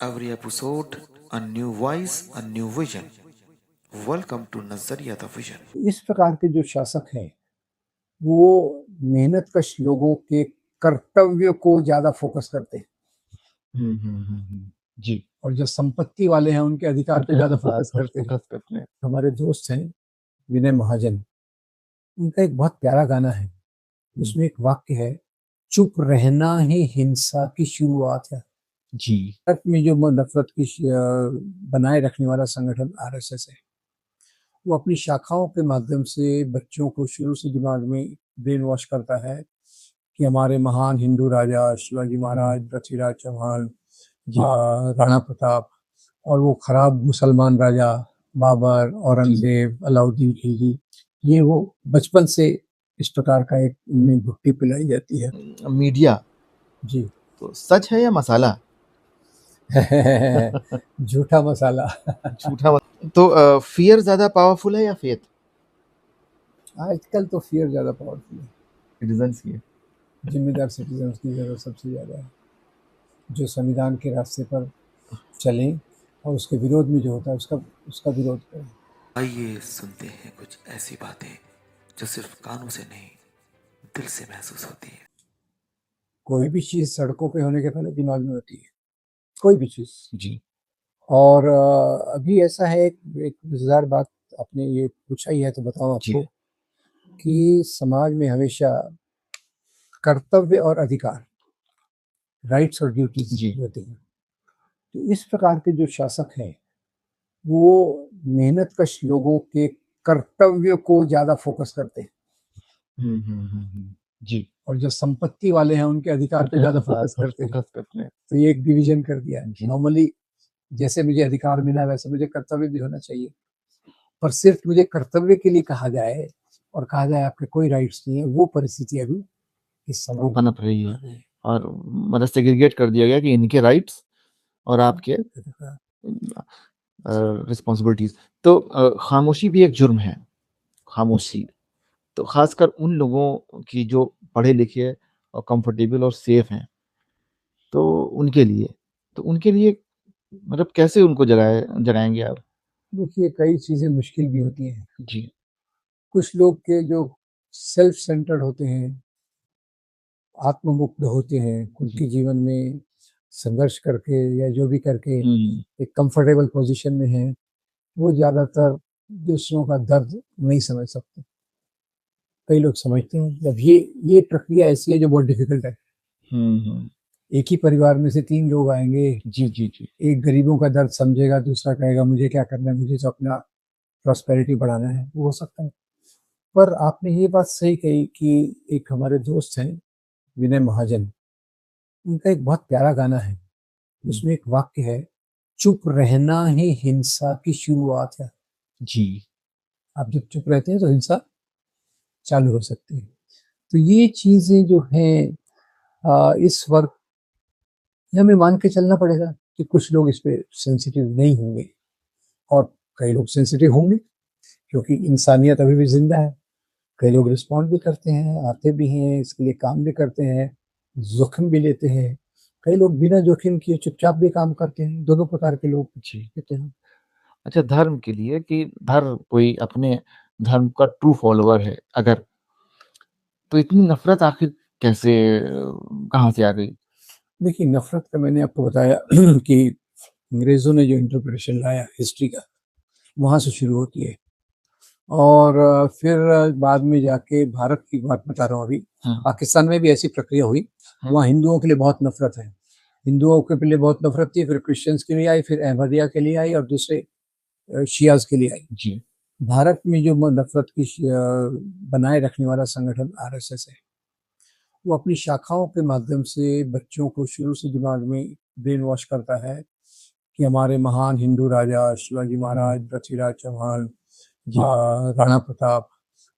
Every episode, a new voice, a new vision. Welcome to Nazariya the Vision. इस प्रकार के जो शासक हैं वो मेहनतकश लोगों के कर्तव्य को ज्यादा फोकस करते हैं जी और जो संपत्ति वाले हैं उनके अधिकार पे ज्यादा फोकस करते हैं। फोकस करते हैं। हमारे दोस्त हैं विनय महाजन, उनका एक बहुत प्यारा गाना है, उसमें एक वाक्य है, चुप रहना ही हिंसा की शुरुआत है। जी भारत में जो नफरत की बनाए रखने वाला संगठन आरएसएस है, वो अपनी शाखाओं के माध्यम से बच्चों को शुरू से दिमाग में ब्रेन वॉश करता है कि हमारे महान हिंदू राजा शिवाजी महाराज, पृथ्वीराज चौहान, राणा प्रताप और वो खराब मुसलमान राजा बाबर, औरंगजेब, अलाउद्दीन खिलजी, ये वो बचपन से इस प्रकार का एक उन्हें भुट्टी पिलाई जाती है। मीडिया जी तो सच है या मसाला? झूठा मसाला। झूठा तो फियर ज्यादा पावरफुल है या फेथ? आजकल तो फियर ज्यादा पावरफुल है, सिटीजन्स की जिम्मेदार सिटीजन की जरूरत सबसे ज्यादा है, जो संविधान के रास्ते पर चलें और उसके विरोध में जो होता है उसका विरोध करें। आइए सुनते हैं कुछ ऐसी बातें जो सिर्फ कानों से नहीं, दिल से महसूस होती है। कोई भी चीज सड़कों पे होने के पहले दिमाग में होती है, कोई भी चीज। जी और अभी ऐसा है, एक मजेदार बात आपने ये पूछा ही है तो बताऊं आपको कि समाज में हमेशा कर्तव्य और अधिकार, राइट्स और ड्यूटीज होती हैं। तो इस प्रकार के जो शासक हैं वो मेहनतकश लोगों के कर्तव्य को ज्यादा फोकस करते हैं जी और जो संपत्ति वाले हैं उनके अधिकार पे ज्यादा फोकस करते हैं। तो ये एक डिवीजन कर दिया है। नॉर्मली जैसे मुझे अधिकार मिला वैसे मुझे कर्तव्य भी होना चाहिए, पर सिर्फ मुझे कर्तव्य के लिए कहा जाए और कहा जाए आपके कोई राइट्स नहीं है, वो परिस्थिति अभी इस समय पनप रही है और मतलब सेग्रीगेट कर दिया गया कि इनके राइट्स और आपके रिस्पॉन्सिबिलिटीज। तो खामोशी भी एक जुर्म है, खामोशी। तो खासकर उन लोगों की जो पढ़े लिखे और कंफर्टेबल और सेफ हैं, तो उनके लिए मतलब कैसे उनको जगाएंगे आप? देखिए कई चीजें मुश्किल भी होती हैं। जी कुछ लोग के जो सेल्फ सेंटर्ड होते हैं, आत्ममुक्त होते हैं, खुद के जीवन में संघर्ष करके या जो भी करके एक कंफर्टेबल पोजीशन में है, वो ज्यादातर दूसरों का दर्द नहीं समझ सकते। कई लोग समझते हैं, जब ये प्रक्रिया ऐसी है जो बहुत डिफिकल्ट है। एक ही परिवार में से 3 लोग आएंगे, जी जी जी एक गरीबों का दर्द समझेगा, दूसरा कहेगा मुझे क्या करना है, मुझे तो अपना प्रॉस्पेरिटी बढ़ाना है, वो हो सकता है। पर आपने ये बात सही कही कि एक हमारे दोस्त हैं विनय महाजन, उनका एक बहुत प्यारा गाना है, उसमें एक वाक्य है, चुप रहना ही हिंसा की शुरुआत है। जी आप जब चुप रहते हैं तो हिंसा चालू हो सकती है। तो ये चीजें जो हैं इस वक्त हमें मान के चलना पड़ेगा कि कुछ लोग इस पे सेंसिटिव नहीं होंगे और कई लोग सेंसिटिव होंगे, क्योंकि इंसानियत अभी भी जिंदा है। कई लोग रिस्पॉन्ड भी करते हैं, आते भी हैं, इसके लिए काम भी करते हैं, जोखिम भी लेते हैं। कई लोग बिना जोखिम किए चुपचाप भी काम करते हैं। दोनों प्रकार के लोग कहते हैं। अच्छा, धर्म के लिए कि धर्म कोई अपने धर्म का ट्रू फॉलोअर है अगर, तो इतनी नफरत आखिर कैसे कहाँ से आ गई? देखिए नफरत का मैंने आपको बताया कि अंग्रेजों ने जो इंटरप्रिटेशन लाया हिस्ट्री का, वहां से शुरू होती है और फिर बाद में जाके भारत की बात बता रहा हूँ अभी। पाकिस्तान में भी ऐसी प्रक्रिया हुई, वहाँ हिंदुओं के लिए बहुत नफरत है, हिंदुओं के लिए बहुत नफरत थी, फिर क्रिश्चियंस के लिए आई, फिर अहमदिया के लिए आई और दूसरे शियाज के लिए आई। जी भारत में जो नफरत की बनाए रखने वाला संगठन आरएसएस है, वो अपनी शाखाओं के माध्यम से बच्चों को शुरू से दिमाग में ब्रेन वॉश करता है कि हमारे महान हिंदू राजा शिवाजी महाराज, पृथ्वीराज चौहान, राणा प्रताप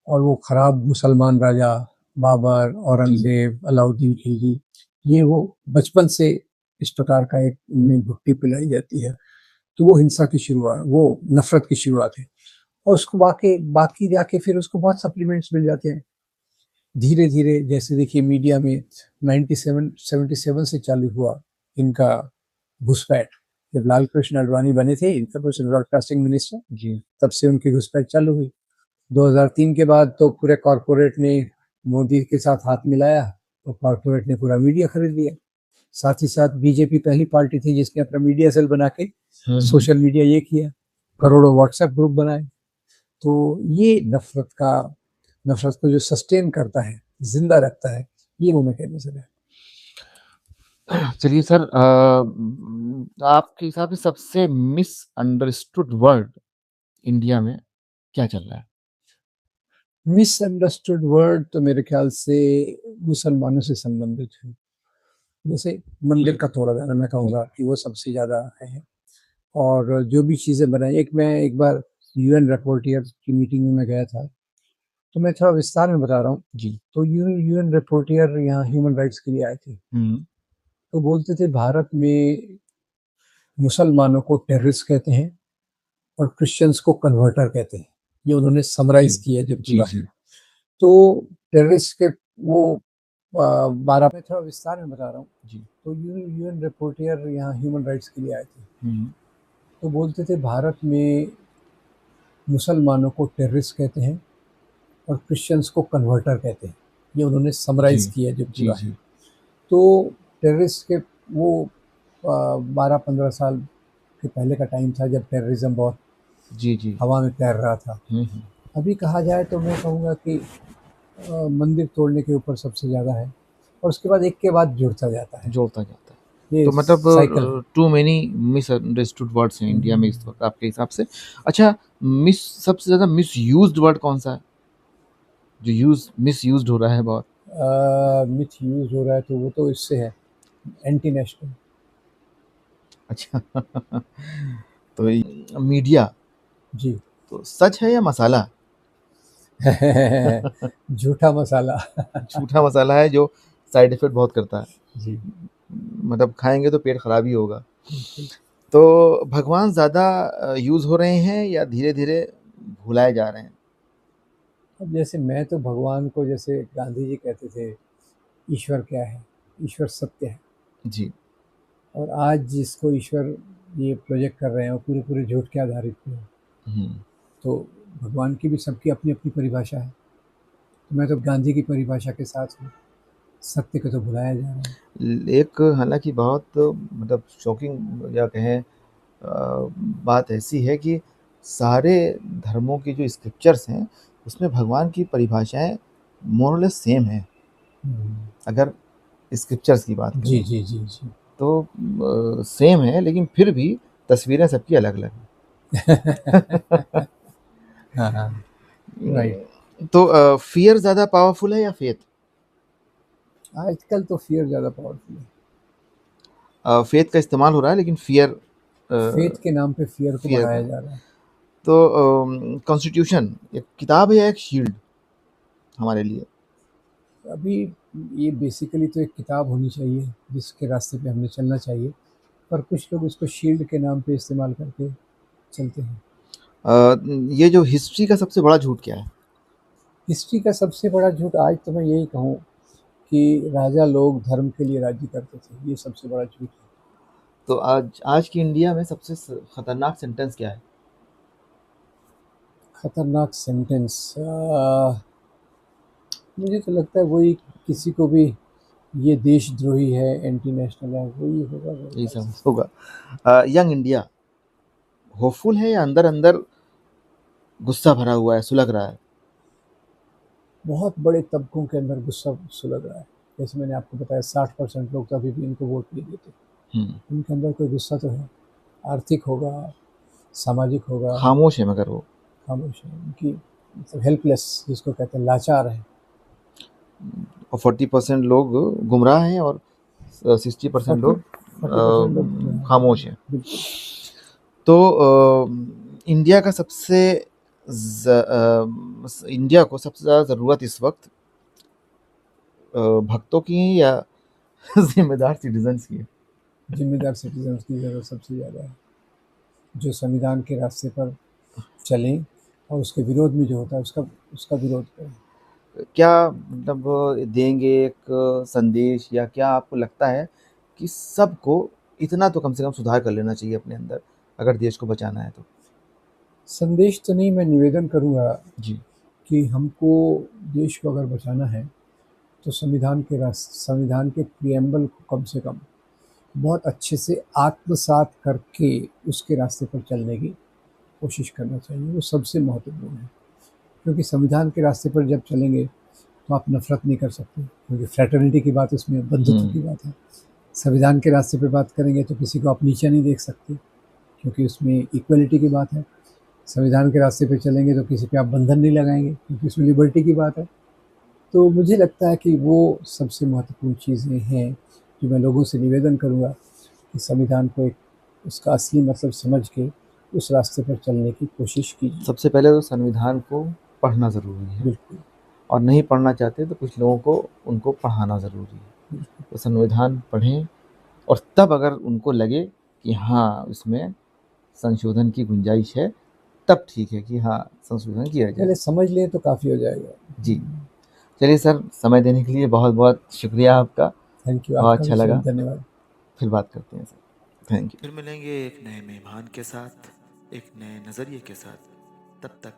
और वो खराब मुसलमान राजा बाबर, औरंगजेब, अलाउद्दीन खिलजी, ये वो बचपन से इस प्रकार का एक उन्हें भुट्टी पिलाई जाती है। तो वो हिंसा की शुरुआत, वो नफरत की शुरुआत है और उसको बाकी जाके फिर उसको बहुत सप्लीमेंट्स मिल जाते हैं धीरे धीरे। जैसे देखिए मीडिया में 97 से चालू हुआ इनका घुसपैठ, जब लाल कृष्ण आडवाणी बने थे इंफॉर्मेशन ब्रॉडकास्टिंग मिनिस्टर, जी तब से उनकी घुसपैठ चालू हुई। 2003 के बाद तो पूरे कॉरपोरेट ने मोदी के साथ हाथ मिलाया, तो कॉरपोरेट ने पूरा मीडिया खरीद लिया। साथ ही साथ बीजेपी पहली पार्टी थी जिसने अपना मीडिया सेल बना के सोशल मीडिया ये किया, करोड़ों व्हाट्सएप ग्रुप बनाए। तो ये नफरत को जो सस्टेन करता है, जिंदा रखता है, ये वो मैकेनिज्म है। चलिए सर, आपके हिसाब से सबसे मिसअंडरस्टूड वर्ड इंडिया में क्या चल रहा है? मिसअंडरस्टूड वर्ड तो मेरे ख्याल से मुसलमानों से संबंधित है। जैसे मंदिर का थोड़ा ज़्यादा मैं कहूँगा कि वो सबसे ज़्यादा है। और जो भी चीज़ें बनाई, मैं एक बार यूएन रिपोर्टर की मीटिंग में मैं गया था, तो मैं थोड़ा विस्तार में बता रहा हूँ। जी तो यूएन रिपोर्टर यहाँ ह्यूमन राइट्स के लिए आए थे, तो बोलते थे भारत में मुसलमानों को टेररिस्ट कहते हैं और क्रिश्चियंस को कन्वर्टर कहते हैं। ये उन्होंने समराइज किया जब जी पूरा। जी तो टेररिस्ट के वो 12 में थोड़ा विस्तार में बता रहा हूँ। जी तो यूएन रिपोर्टर यहाँ ह्यूमन राइट्स के लिए आए थे, हम्म, तो बोलते थे भारत में मुसलमानों को टेररिस्ट कहते हैं और क्रिश्चियंस को कन्वर्टर कहते हैं। ये उन्होंने समराइज जी किया जब जी पूरा। जी तो टेररिस्ट के वो 12-15 साल के पहले का टाइम था जब टेररिज्म बहुत जी जी हवा में तैर रहा था। अभी कहा जाए तो मैं कहूँगा कि मंदिर तोड़ने के ऊपर सबसे ज़्यादा है, और उसके बाद एक के बाद जुड़ता जाता है। जोड़ता जाता है। ये तो मतलब साइकिल है। टू मेनी मिसअंडरस्टूड वर्ड्स हैं इंडिया में इस वक्त आपके हिसाब से। अच्छा, सबसे ज़्यादा मिसयूज्ड वर्ड कौन सा है, जो मिसयूज्ड हो रहा है बहुत? मिथ यूज हो रहा है तो वो तो इससे है, एंटी नेशनल। अच्छा तो मीडिया जी तो सच है या मसाला? झूठा मसाला। झूठा मसाला है जो साइड इफेक्ट बहुत करता है, जी मतलब खाएंगे तो पेट खराब ही होगा। बिल्कुल। तो भगवान ज़्यादा यूज़ हो रहे हैं या धीरे धीरे भुलाए जा रहे हैं? अब जैसे मैं तो भगवान को, जैसे गांधी जी कहते थे, ईश्वर क्या है, ईश्वर सत्य है। जी और आज जिसको ईश्वर ये प्रोजेक्ट कर रहे हैं वो पूरे पूरे झूठ के आधारित पे है। हम्म, तो भगवान की भी सबकी अपनी अपनी परिभाषा है। तो मैं तो गांधी की परिभाषा के साथ हूँ, सत्य को तो भुलाया जा रहा है। एक हालांकि बहुत मतलब शॉकिंग या कहें बात ऐसी है कि सारे धर्मों की जो स्क्रिप्चर्स हैं उसमें भगवान की परिभाषाएं मोरलेस सेम हैं। अगर स्क्रिप्चर्स की बात जी करें जी जी जी। तो सेम है, लेकिन फिर भी तस्वीरें सबकी अलग अलग हैं। हाँ हाँ राइट। तो फियर ज़्यादा पावरफुल है या फेथ? आजकल तो फियर ज़्यादा पावरफुल है। फेथ का इस्तेमाल हो रहा है लेकिन फियर फेथ के नाम पे फियर को फियर बढ़ाया का। जा रहा है। तो कॉन्स्टिट्यूशन एक किताब है या एक शील्ड हमारे लिए? अभी ये बेसिकली तो एक किताब होनी चाहिए जिसके रास्ते पे हमें चलना चाहिए, पर कुछ लोग इसको शील्ड के नाम पे इस्तेमाल करके चलते हैं। ये जो हिस्ट्री का सबसे बड़ा झूठ क्या है? हिस्ट्री का सबसे बड़ा झूठ आज तो मैं यही कहूँ कि राजा लोग धर्म के लिए राज्य करते थे, ये सबसे बड़ा झूठ है। तो आज आज की इंडिया में सबसे खतरनाक सेंटेंस क्या है? खतरनाक सेंटेंस मुझे तो लगता है वही, किसी को भी ये देशद्रोही है, एंटी नेशनल है, वही होगा मेरे यही ख्याल सब से। होगा। यंग इंडिया होपफुल है या अंदर अंदर गुस्सा भरा हुआ है, सुलग रहा है? बहुत बड़े तबकों के अंदर गुस्सा सुलग रहा है। जैसे मैंने आपको बताया 60% लोग तो अभी भी इनको वोट नहीं देते। उनके अंदर कोई गुस्सा तो है, आर्थिक होगा, सामाजिक होगा। खामोश है मगर वो। खामोश है उनकी, मतलब हेल्पलेस जिसको कहते हैं, लाचार है। और 40% लोग गुमराह हैं और 60% लोग 40% लोग खामोश हैं। बिल्कुल। तो इंडिया का इंडिया को सबसे ज़्यादा ज़रूरत इस वक्त भक्तों की है या जिम्मेदार सिटीजन्स की है? जिम्मेदार सिटीजन्स की ज़रूरत सबसे ज़्यादा है, जो संविधान के रास्ते पर चलें और उसके विरोध में जो होता है उसका विरोध करें। क्या मतलब देंगे एक संदेश, या क्या आपको लगता है कि सबको इतना तो कम से कम सुधार कर लेना चाहिए अपने अंदर अगर देश को बचाना है तो। संदेश तो नहीं, मैं निवेदन करूँगा जी। कि हमको देश को अगर बचाना है तो संविधान के प्रिएम्बल को कम से कम बहुत अच्छे से आत्मसात करके उसके रास्ते पर चलने की कोशिश करना चाहिए। वो सबसे महत्वपूर्ण है, क्योंकि संविधान के रास्ते पर जब चलेंगे तो आप नफ़रत नहीं कर सकते, क्योंकि फ्रैटर्निटी की बात उसमें, बंधुत्व की बात है। संविधान के रास्ते पे बात करेंगे तो किसी को आप नीचा नहीं देख सकते, क्योंकि उसमें इक्वलिटी की बात है। संविधान के रास्ते पे चलेंगे तो किसी पे आप बंधन नहीं लगाएंगे, क्योंकि उसमें लिबर्टी की बात है। तो मुझे लगता है कि वो सबसे महत्वपूर्ण चीज़ें हैं जो मैं लोगों से निवेदन करूँगा कि संविधान को एक उसका असली मतलब समझ के उस रास्ते पर चलने की कोशिश कीजिए। सबसे पहले तो संविधान को पढ़ना ज़रूरी है, बिल्कुल, और नहीं पढ़ना चाहते तो कुछ लोगों को उनको पढ़ाना ज़रूरी है। बिल्कुल। तो संविधान पढ़ें, और तब अगर उनको लगे कि हाँ, इसमें संशोधन की गुंजाइश है, तब ठीक है कि हाँ, संशोधन किया जाए। पहले समझ लें तो काफ़ी हो जाएगा। जी। चलिए सर, समय देने के लिए बहुत-बहुत शुक्रिया आपका। थैंक यू, बहुत आपका अच्छा भी लगा। धन्यवाद। फिर बात करते हैं सर। Thank you. फिर मिलेंगे एक नए मेहमान के साथ, एक नए नज़रिए के साथ। तब तक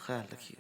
ख्याल रखिए।